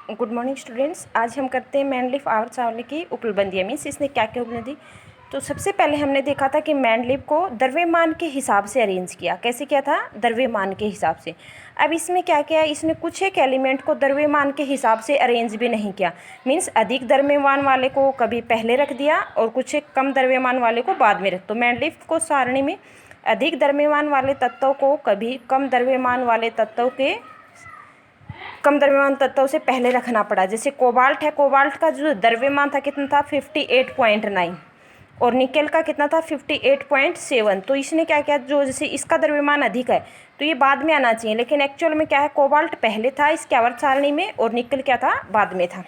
Good morning students. आज हम करते हैं मैंडलीफ आवर्तसारणी की उपलब्धियाँ। मीन्स इसने क्या क्या उपलब्धि। तो सबसे पहले हमने देखा था कि मैंडलीफ को द्रव्यमान के हिसाब से अरेंज किया। कैसे किया था? द्रव्यमान के हिसाब से। अब इसमें क्या किया, इसने कुछ एक एलिमेंट को द्रव्यमान के हिसाब से अरेंज भी नहीं किया। मीन्स अधिक द्रव्यमान वाले को कभी पहले रख दिया और कुछ एक कम द्रव्यमान वाले को बाद में रख। तो मैंडलीफ को सारणी में अधिक द्रव्यमान वाले तत्वों को कभी कम द्रव्यमान वाले तत्वों के कम द्रव्यमान तत्वों से पहले रखना पड़ा। जैसे कोबाल्ट है, कोबाल्ट का जो द्रव्यमान था कितना था 58.9 और निकेल का कितना था 58.7। तो इसने क्या किया, जो जैसे इसका द्रव्यमान अधिक है तो ये बाद में आना चाहिए, लेकिन एक्चुअल में क्या है, कोबाल्ट पहले था इसके आवर्त सारणी में और निकेल क्या था, बाद में था।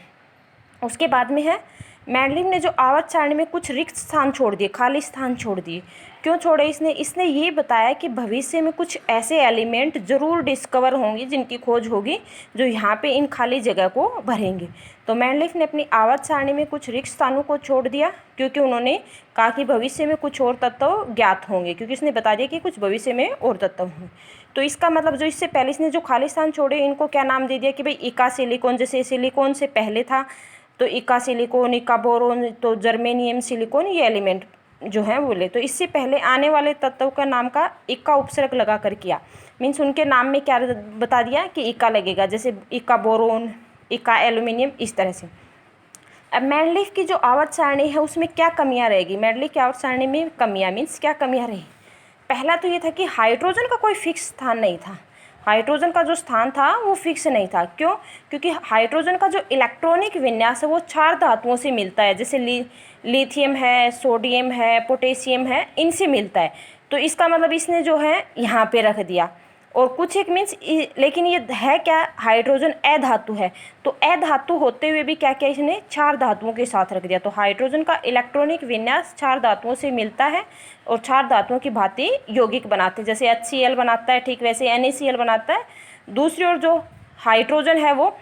उसके बाद में है मैंडलीफ ने जो आवर्त सारणी में कुछ रिक्त स्थान छोड़ दिए, खाली स्थान छोड़ दिए। क्यों छोड़े इसने ये बताया कि भविष्य में कुछ ऐसे एलिमेंट ज़रूर डिस्कवर होंगे जिनकी खोज होगी जो यहाँ पे इन खाली जगह को भरेंगे। तो मैंडलीफ ने अपनी आवर्त सारणी में कुछ रिक्त स्थानों को छोड़ दिया क्योंकि उन्होंने कहा कि भविष्य में कुछ और तत्व ज्ञात होंगे, क्योंकि इसने बता दिया कि कुछ भविष्य में और तत्व होंगे। तो इसका मतलब जो इससे पहले इसने जो खाली स्थान छोड़े इनको क्या नाम दे दिया कि भाई इका सिलिकॉन, जैसे सिलिकॉन से पहले था तो इका सिलिकॉन, इका बोरोन, तो जर्मेनियम सिलिकॉन, ये एलिमेंट जो है बोले। तो इससे पहले आने वाले तत्वों का नाम का इक्का उपसर्ग लगा कर किया। मीन्स उनके नाम में क्या बता दिया कि इक्का लगेगा, जैसे इक्का बोरोन, इक्का एल्यूमिनियम, इस तरह से। अब मैंडलीफ की जो आवर्त सारणी है उसमें क्या कमियां रहेगी? मैंडलीफ की आवर्त सारणी में कमियां मीन्स क्या कमियां रही? पहला तो ये था कि हाइड्रोजन का कोई फिक्स स्थान नहीं था। हाइड्रोजन का जो स्थान था वो फिक्स नहीं था। क्यों? क्योंकि हाइड्रोजन का जो इलेक्ट्रॉनिक विन्यास है वो 4 धातुओं से मिलता है, जैसे लिथियम है, सोडियम है, पोटेशियम है, इनसे मिलता है। तो इसका मतलब इसने जो है यहाँ पे रख दिया। और कुछ एक मीन्स, लेकिन ये है क्या, हाइड्रोजन अधातु है। तो अधातु होते हुए भी क्या किया इसने, 4 धातुओं के साथ रख दिया। तो हाइड्रोजन का इलेक्ट्रॉनिक विन्यास 4 धातुओं से मिलता है और 4 धातुओं की भांति यौगिक बनाते हैं। जैसे HCl बनाता है, ठीक वैसे NaCl बनाता है। दूसरी ओर जो हाइड्रोजन है वो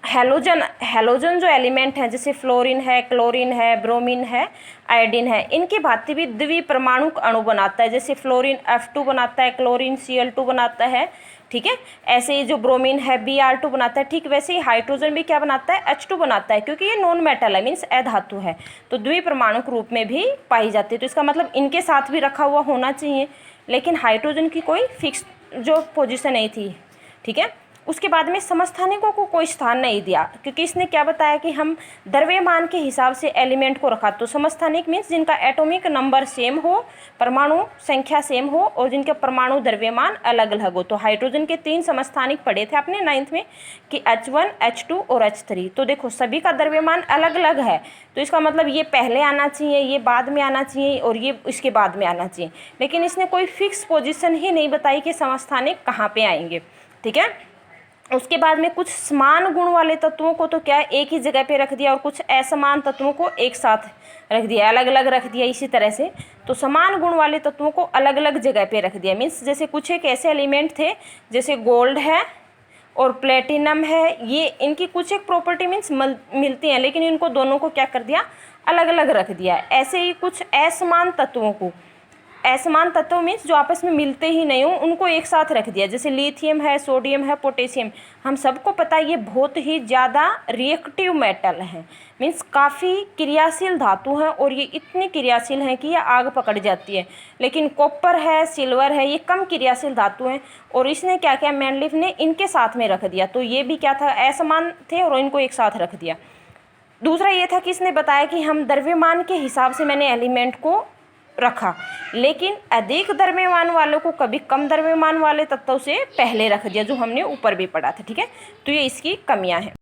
हैलोजन जो एलिमेंट हैं, जैसे फ्लोरीन है, क्लोरीन है, ब्रोमीन है, आयोडीन है, इनकी भांति भी द्विपरमाणुक अणु बनाता है। जैसे फ्लोरीन F2 बनाता है, क्लोरीन Cl2 बनाता है, ठीक है। ऐसे ही जो ब्रोमीन है Br2 बनाता है, ठीक वैसे ही हाइड्रोजन भी क्या बनाता है, H2 बनाता है, क्योंकि ये नॉन मेटल है, मीन्स अधातु है। तो द्विपरमाणुक रूप में भी पाई जाती है। तो इसका मतलब इनके साथ भी रखा हुआ होना चाहिए, लेकिन हाइड्रोजन की कोई फिक्स जो पोजिशन नहीं थी, ठीक है। उसके बाद में समस्थानिकों को कोई स्थान नहीं दिया, क्योंकि इसने क्या बताया कि हम द्रव्यमान के हिसाब से एलिमेंट को रखा। तो समस्थानिक मीन्स जिनका एटॉमिक नंबर सेम हो, परमाणु संख्या सेम हो और जिनके परमाणु द्रव्यमान अलग अलग हो। तो हाइड्रोजन के 3 समस्थानिक पढ़े थे आपने 9th में कि H1, H2 और H3। तो देखो सभी का द्रव्यमान अलग अलग है, तो इसका मतलब ये पहले आना चाहिए, ये बाद में आना चाहिए और ये इसके बाद में आना चाहिए। लेकिन इसने कोई फिक्स पोजिशन ही नहीं बताई कि समस्थानिक कहाँ पर आएंगे, ठीक है। उसके बाद में कुछ समान गुण वाले तत्वों को तो क्या एक ही जगह पे रख दिया और कुछ असमान तत्वों को एक साथ रख दिया, अलग अलग रख दिया इसी तरह से। तो समान गुण वाले तत्वों को अलग अलग जगह पे रख दिया। मीन्स जैसे कुछ एक ऐसे एलिमेंट थे जैसे गोल्ड है और प्लेटिनम है, ये इनकी कुछ एक प्रॉपर्टी मीन्स मिलती हैं, लेकिन इनको दोनों को क्या कर दिया, अलग अलग रख दिया। ऐसे ही कुछ असमान तत्वों को, असमान तत्व मीन्स जो आपस में मिलते ही नहीं हो, उनको एक साथ रख दिया। जैसे लिथियम है, सोडियम है, पोटेशियम, हम सबको पता है ये बहुत ही ज़्यादा रिएक्टिव मेटल है, मीन्स काफ़ी क्रियाशील धातु हैं और ये इतनी क्रियाशील हैं कि ये आग पकड़ जाती है। लेकिन कॉपर है, सिल्वर है, ये कम क्रियाशील धातु हैं और इसने क्या किया, मैंडलीफ ने इनके साथ में रख दिया। तो ये भी क्या था, असमान थे और इनको एक साथ रख दिया। दूसरा ये था कि इसने बताया कि हम द्रव्यमान के हिसाब से मैंने एलिमेंट को रखा, लेकिन अधिक द्रव्यमान वालों को कभी कम द्रव्यमान वाले तत्वों से पहले रख दिया, जो हमने ऊपर भी पढ़ा था, ठीक है। तो ये इसकी कमियां हैं।